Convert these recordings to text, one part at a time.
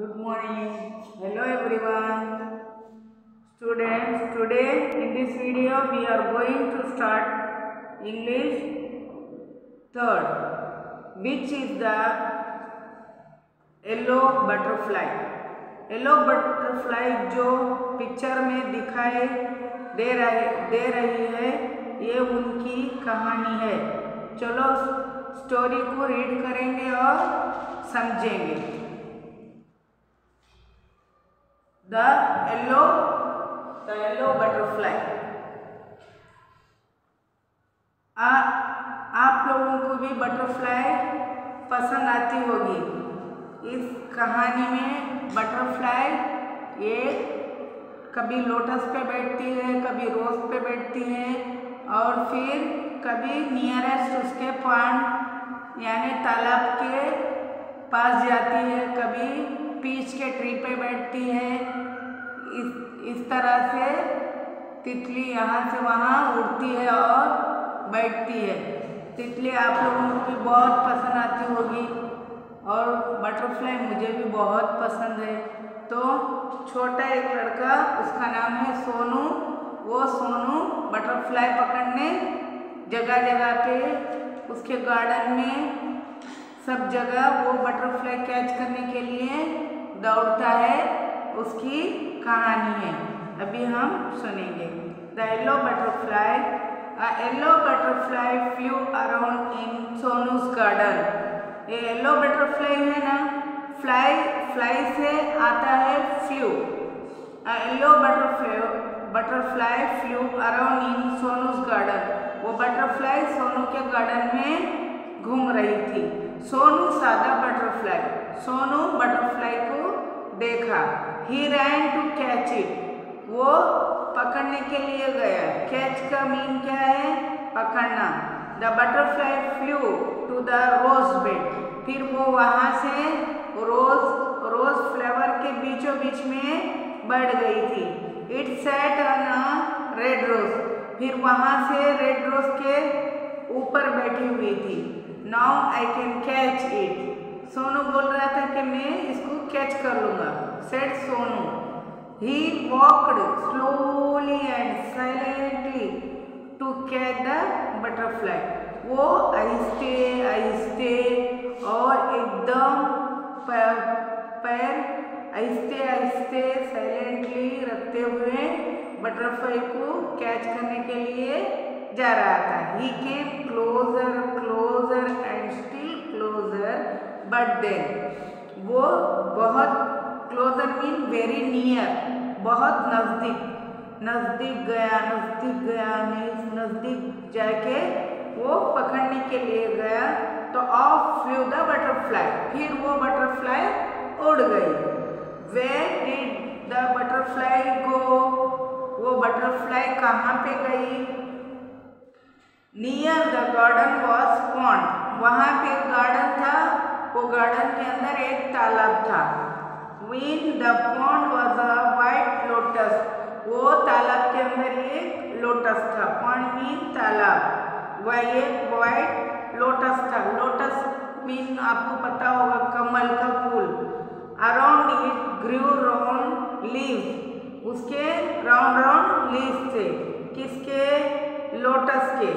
Good morning. Hello everyone. Students, today in this video we are going to start English third, which is the yellow butterfly. Yellow butterfly जो picture में दिखाई दे रही है, ये उनकी कहानी है। चलो स्टोरी को रीड करेंगे और समझेंगे। The yellow butterfly। आप लोगों को भी बटरफ्लाई पसंद आती होगी। इस कहानी में बटरफ्लाई ये कभी लोटस पे बैठती है, कभी रोज पे बैठती है और फिर कभी नियरेस्ट उसके पॉन्ड यानी तालाब के पास जाती है, कभी पीच के ट्री पे बैठती है। इस तरह से तितली यहाँ से वहाँ उड़ती है और बैठती है। तितली आप लोगों को भी बहुत पसंद आती होगी और बटरफ्लाई मुझे भी बहुत पसंद है। तो छोटा एक लड़का, उसका नाम है सोनू, वो सोनू बटरफ्लाई पकड़ने जगह जगह पे उसके गार्डन में सब जगह वो बटरफ्लाई कैच करने के लिए दौड़ता है। उसकी कहानी है, अभी हम सुनेंगे। The yellow butterfly. A yellow butterfly flew around in सोनू's garden। ये येलो बटरफ्लाई है ना, फ्लाई से आता है flu. A yellow butterfly flew around in सोनू's garden। वो बटरफ्लाई सोनू के गार्डन में घूम रही थी। सोनू सादा बटरफ्लाई, सोनू बटरफ्लाई को देखा। He ran to catch it। वो पकड़ने के लिए गया। कैच का मीन क्या है? पकड़ना। The butterfly flew to the rose bed. फिर वो वहाँ से रोज फ्लावर के बीचों बीच में बढ़ गई थी। It sat on a red rose. फिर वहाँ से रेड रोज के ऊपर बैठी हुई थी। Now I can catch it. Sonu बोल रहा था कि मैं इसको कैच कर लूँगा। Said Sonu. He walked slowly and silently to catch the butterfly। वो आहिस्ते आहिस्ते और एकदम पैर आहिस्ते आहिस्ते साइलेंटली रखते हुए बटरफ्लाई को कैच करने के लिए जा रहा था। He came closer and still closer, but then वो बहुत क्लोजर मीन वेरी नियर, बहुत नज़दीक गया नज़दीक जाके वो पकड़ने के लिए गया। तो ऑफ फ्लू द बटरफ्लाई। फिर वो बटरफ्लाई उड़ गई। वेयर डिड द बटरफ्लाई गो। वो बटरफ्लाई कहाँ पे गई? Near the garden was pond. वहाँ पे गार्डन था, वो गार्डन के अंदर एक तालाब था। In the pond was a white lotus। वो तालाब के अंदर एक लोटस था। पॉन्ड मीन तालाब। वह एक वाइट लोटस था। लोटस मीन आपको पता होगा कमल का फूल। Around it grew round leaves. उसके राउंड लीव्स थे। किसके? लोटस के।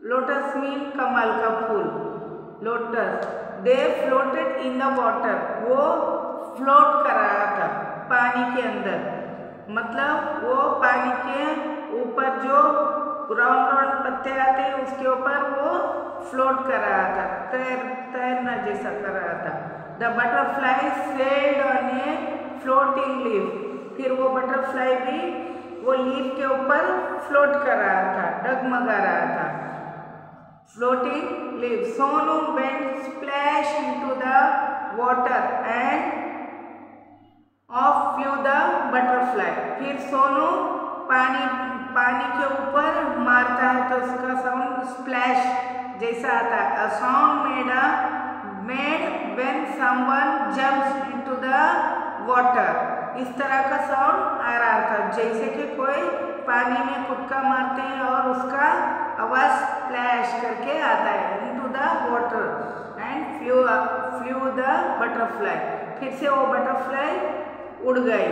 लोटस मीन कमल का फूल, lotus. They floated in the water. वो फ्लोट कर रहा था पानी के अंदर, मतलब वो पानी के ऊपर जो राउंड पत्ते आते हैं उसके ऊपर वो फ्लोट कर रहा था, तैरना जैसा कर रहा था। The butterfly sailed on a floating leaf. फिर वो बटरफ्लाई भी वो लीफ के ऊपर फ्लोट कर रहा था, डगमगा रहा था। Floating leaf। Sonu went splash into the water and off flew the butterfly। फिर सोनू पानी के ऊपर मारता है तो उसका साउंड स्प्लैश जैसा आता है। A sound made when someone jumps into the water। इस तरह का साउंड आ रहा था जैसे कि कोई पानी में कुदका मारते हैं और उसका आवाज स्प्लैश करके आता है। into the water and flew flu the butterfly, फिर से वो बटरफ्लाई उड़ गए।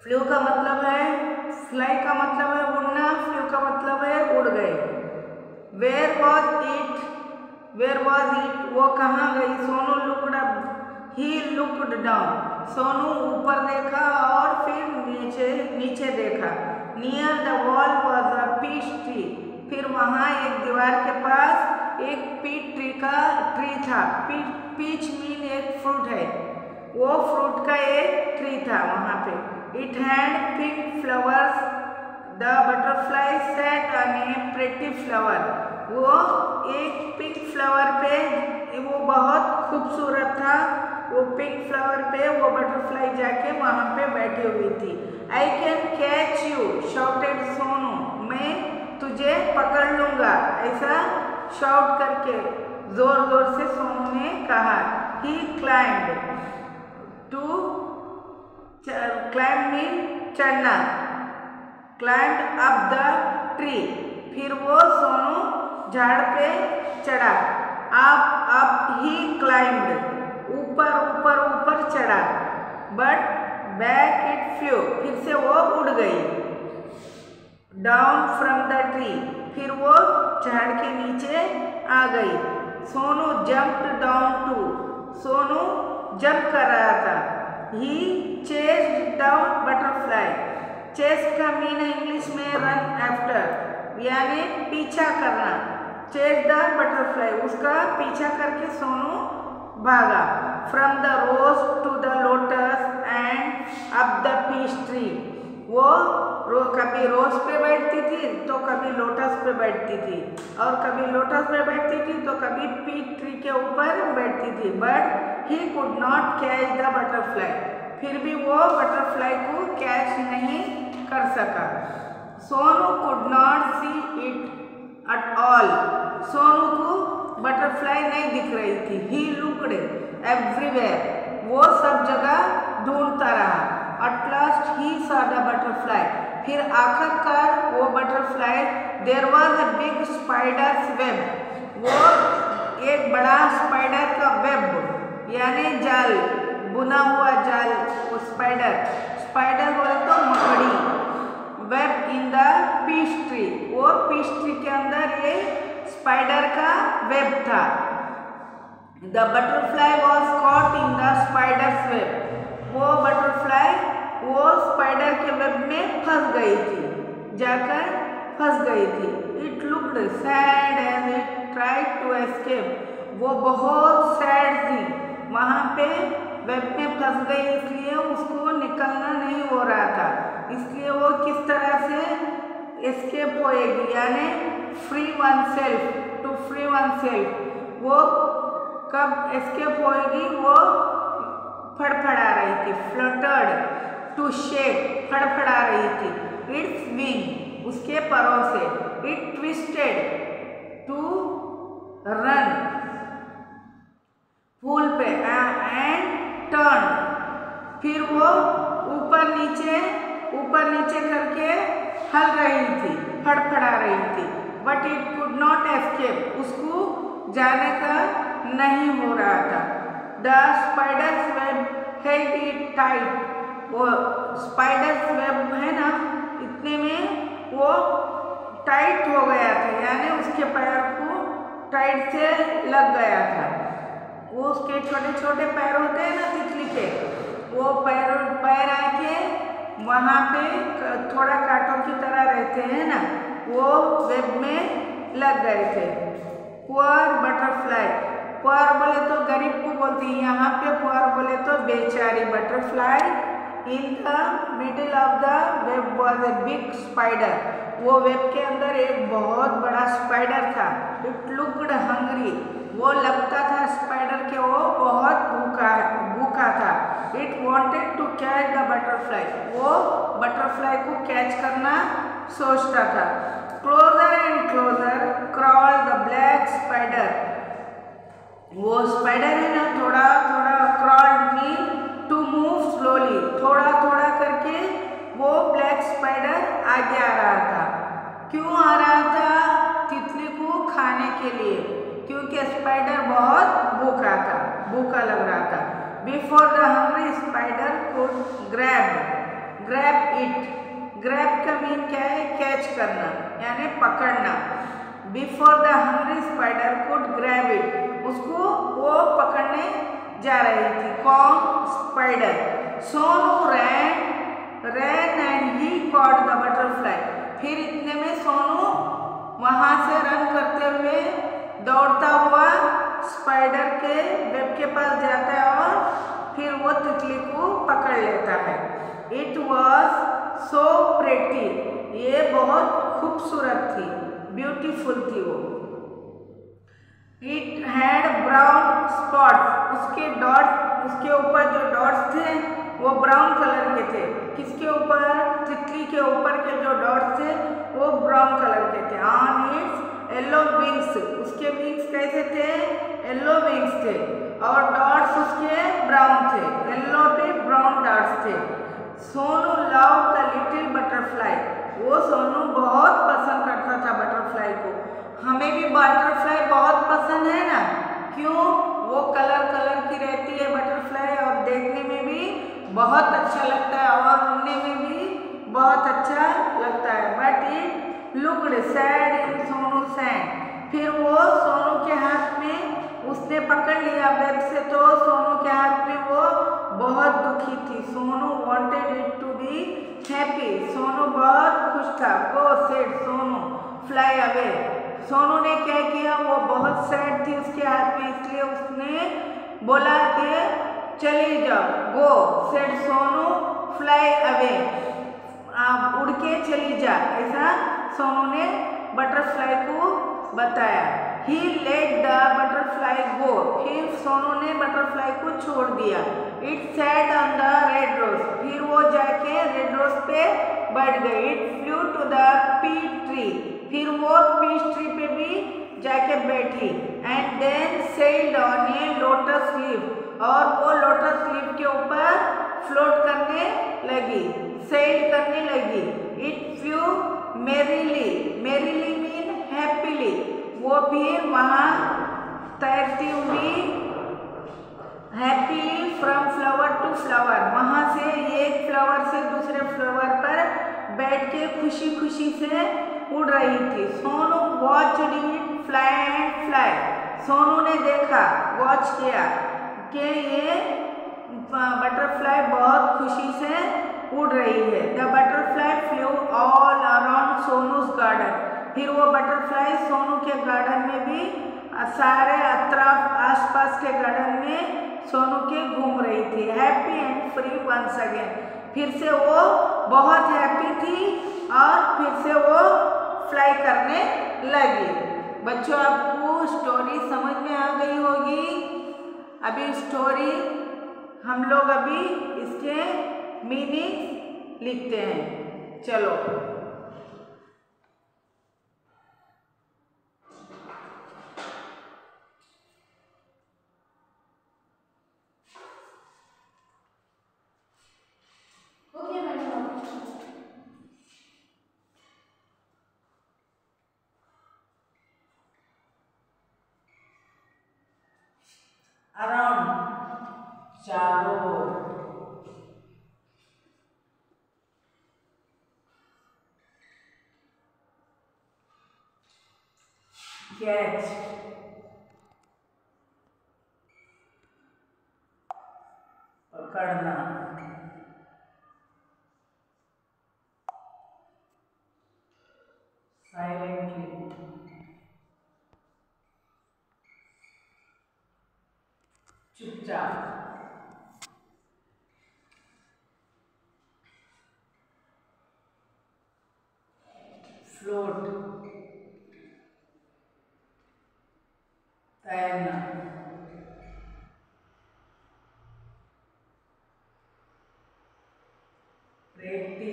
फ्लू का मतलब है, फ्लाई का मतलब है उड़ना, फ्लू का मतलब है उड़ गए। Where was it, where was it, वो कहाँ गई। Sonu looked up, he looked down, Sonu ऊपर देखा और फिर नीचे देखा। Near the wall was a peach tree, फिर वहाँ एक दीवार के पास एक पीच ट्री था। पीच मीन एक फ्रूट है, वो फ्रूट का एक ट्री था वहाँ पे। It had pink flowers, the butterfly sat on a pretty flower, वो एक पिंक फ्लावर पे, वो बहुत खूबसूरत था, वो पिंक फ्लावर पे वो बटरफ्लाई जाके वहाँ पे बैठी हुई थी। I can catch you shouted Sonu, मैं तुझे पकड़ लूँगा, ऐसा शाउट करके जोर जोर से सोनू ने कहा। ही क्लाइंब, टू क्लाइंब मीन चढ़ना, क्लाइंब अप द ट्री, फिर वो सोनू झाड़ पे चढ़ा। अप ही क्लाइंब्ड, ऊपर ऊपर ऊपर चढ़ा। बट बैक इट फ्लू, फिर से वो उड़ गई। डाउन फ्रॉम द ट्री, फिर वो झाड़ के नीचे आ गई। Sonu jumped down too, Sonu jump कर रहा था। He chased the butterfly, chase का मीन इंग्लिश में रन आफ्टर, यानी पीछा करना। चेस द बटरफ्लाई, उसका पीछा करके सोनू भागा। From the rose to the lotus and up the peach tree, वो कभी रोज पे बैठती थी तो कभी लोटस पे बैठती थी, और कभी लोटस पे बैठती थी तो कभी पीच ट्री के ऊपर बैठती थी। But he could not catch the butterfly, फिर भी वो बटरफ्लाई को कैच नहीं कर सका। Sonu could not see it at all, Sonu को बटरफ्लाई नहीं दिख रही थी। ही लुक्ड एवरीवेयर, वो सब जगह ढूंढता रहा। At last he saw the butterfly, फिर आखिरकार वो butterfly. There was a big spider's web, वो एक बड़ा स्पाइडर का वेब यानी जाल, बुना हुआ जाल, वो स्पाइडर, स्पाइडर बोले तो मकड़ी। Web in the peach tree, वो पीच ट्री के अंदर ये स्पाइडर का वेब था। The butterfly was caught in the spider's web, वो बटरफ्लाई वो स्पाइडर के वेब में फंस गई थी, जाकर फंस गई थी। It looked sad as it tried to escape, वो बहुत सैड थी, वहाँ पे वेब में फंस गई, इसलिए उसको निकलना नहीं हो रहा था। इसलिए वो किस तरह से एस्केप होएगी, यानी free oneself, to free oneself, वो कब एस्केप होएगी, वो फड़फड़ा रही थी। फ्लटर्ड टू शेक, फड़फड़ा रही थी। इट्स विंग, उसके परों से। इट ट्विस्टेड टू रन, फूल पे, एंड टर्न, फिर वो ऊपर नीचे करके हल रही थी, फड़फड़ा रही थी। But it could not escape, उसको जाने का नहीं हो रहा था। The spider's web held it tight, वो स्पाइडर्स वेब है ना, इतने में वो टाइट हो गया था, यानी उसके पैर को टाइट से लग गया था। वो उसके छोटे छोटे पैर होते हैं ना तितली के, वो पैर आके वहाँ पे थोड़ा कांटों की तरह रहते हैं ना, वो वेब में लग गए थे। पुअर बटरफ्लाई, पुअर बोले तो गरीब को बोलते हैं, यहाँ पे पुअर बोले तो बेचारी butterfly. In the middle of the web was a big spider, वो वेब के अंदर एक बहुत बड़ा स्पाइडर था। इट लुक्ड हंग्री, वो लगता था स्पाइडर के वो बहुत भूखा था। It wanted to catch the butterfly, वो बटरफ्लाई को कैच करना सोचता था। Closer and closer crawled the black spider, वो स्पाइडर है ना, थोड़ा थोड़ा, crawled mean to move slowly, थोड़ा थोड़ा करके वो ब्लैक स्पाइडर आगे आ रहा था। क्यों आ रहा था? तितली को खाने के लिए, क्योंकि स्पाइडर बहुत भूखा था। भूखा लग रहा था। Before the hungry spider could grab it. Grab का मीन क्या है? कैच करना यानी पकड़ना। Before the hungry spider could grab it, उसको वो पकड़ने जा रही थी। कौन? Spider. Sonu ran and he caught the butterfly. फिर इतने में सोनू वहां से रन करते हुए दौड़ता हुआ स्पाइडर के वेब के पास जाता है और फिर वो तितली को पकड़ लेता है। इट वॉज सो प्रेटी, ये बहुत खूबसूरत थी, ब्यूटीफुल थी वो। इट हैड ब्राउन स्पॉट्स, उसके डॉट्स, उसके ऊपर जो डॉट्स थे वो ब्राउन कलर के थे। किसके ऊपर? तितली के ऊपर के जो डॉट्स थे वो ब्राउन कलर के थे। ऑन इट्स येलो विंग्स, उसके विंग्स कैसे थे? येलो विंग्स थे और डॉट्स उसके ब्राउन थे, येलो पे ब्राउन डॉट्स थे। Sonu love the little butterfly, वो सोनू बहुत पसंद करता था बटरफ्लाई को। हमें भी बटरफ्लाई बहुत पसंद है ना, क्यों? वो कलर कलर की रहती है बटरफ्लाई और देखने में भी बहुत अच्छा लगता है और उड़ने में भी बहुत अच्छा लगता है। But it looked sad in Sonu's hand, फिर वो सोनू के हाथ में उसने पकड़ लिया वेब से, तो सोनू के हाथ में वो बहुत दुखी थी। Sonu wanted it to be happy, Sonu बहुत खुश था। Go said Sonu fly away, Sonu ने क्या किया? वो बहुत सैड थी उसके हाथ में, इसलिए उसने बोला कि चली जाओ। गो सेड सोनू फ्लाई अवे, आप उड़ के चली जा, ऐसा सोनू ने बटरफ्लाई को बताया। He let the butterfly go, फिर सोनू ने बटरफ्लाई को छोड़ दिया। It sat on the red rose, फिर वो जाके रेड रोज पे बैठ गई। It flew to the peach tree, फिर वो पीच ट्री पे भी जाके बैठी। And then sailed on a lotus leaf, और वो लोटस लीफ के ऊपर फ्लोट करने लगी, सेल करने लगी। It flew merrily, merrily mean happily, वो फिर वहाँ तैरती हुई happily from flower to flower, वहाँ से एक फ्लावर से दूसरे फ्लावर पर बैठ के खुशी खुशी से उड़ रही थी। Sonu watched it fly and fly, Sonu ने देखा, वॉच किया कि ये बटरफ्लाई बहुत खुशी से उड़ रही है। The butterfly flew all around Sonu's garden, फिर वो बटरफ्लाई सोनू के गार्डन में भी, सारे अतराफ आसपास के गार्डन में सोनू के घूम रही थी। Happy and free once again, फिर से वो बहुत हैप्पी थी और फिर से वो फ्लाई करने लगी। बच्चों, आपको स्टोरी समझ में आ गई होगी। अभी स्टोरी हम लोग अभी इसके मीनिंग लिखते हैं। चलो, अराउंड चारों ओर, कैच पकड़ना, साइलेंटली चुपचाप, फ्लोट तैरना, रेती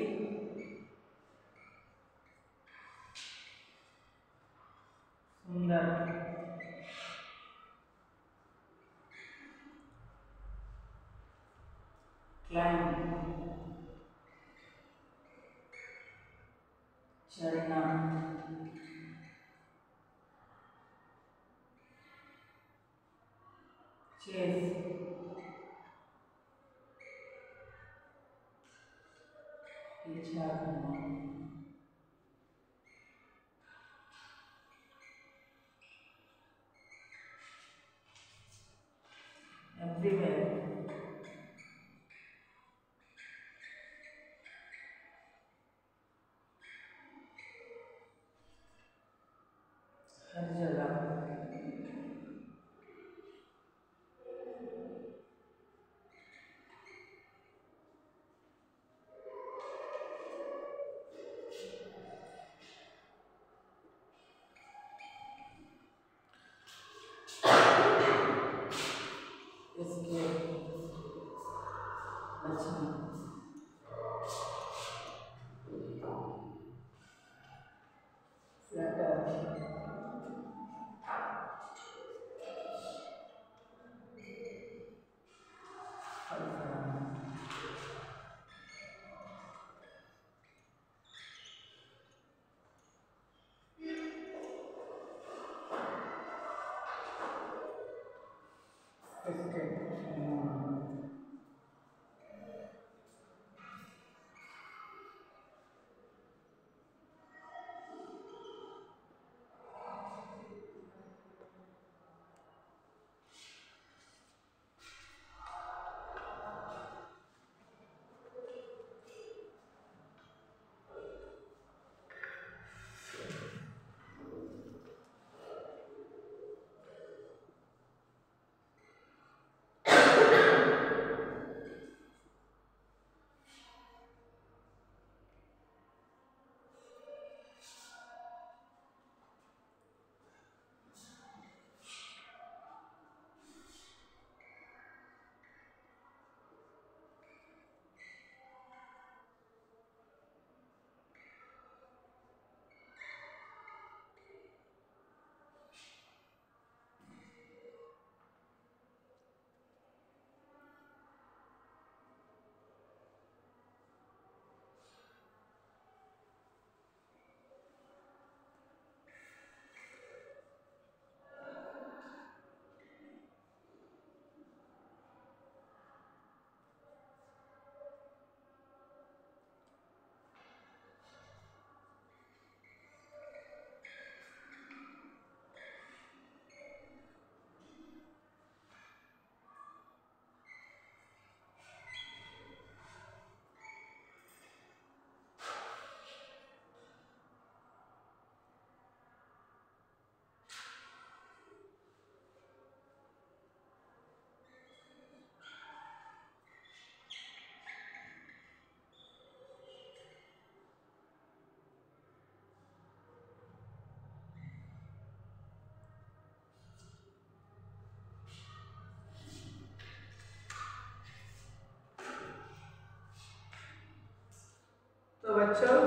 सुंदर, क्लाइंब चढ़ना, चेस पीछा करना, एवरीवेयर, हर जगह, इसके बचना, फ्लटर, तो बच्चों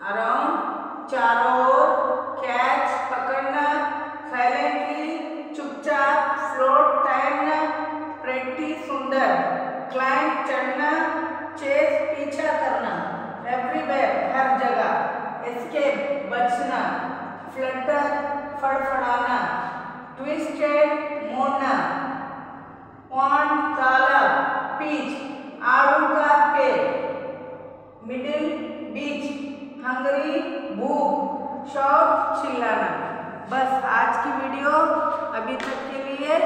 अराउंड चारों ओर कैच पकड़ना, साइलेंटली चुपचाप फ्लोट तैरना, प्रैक्टिस सुंदर, क्लाइंब चढ़ना, चेस पीछा करना, एवरीवेयर हर जगह, एस्केप बचना, फ्लटर फड़फड़ाना, ट्विस्टेड मोड़ना, पॉन्ड ताला, पीच आड़ू का पेड़, मिडिल बीच, हंगरी भूख, शॉप चिल्लाना। बस आज की वीडियो अभी तक के लिए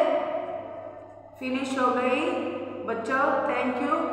फिनिश हो गई बच्चों। Thank you.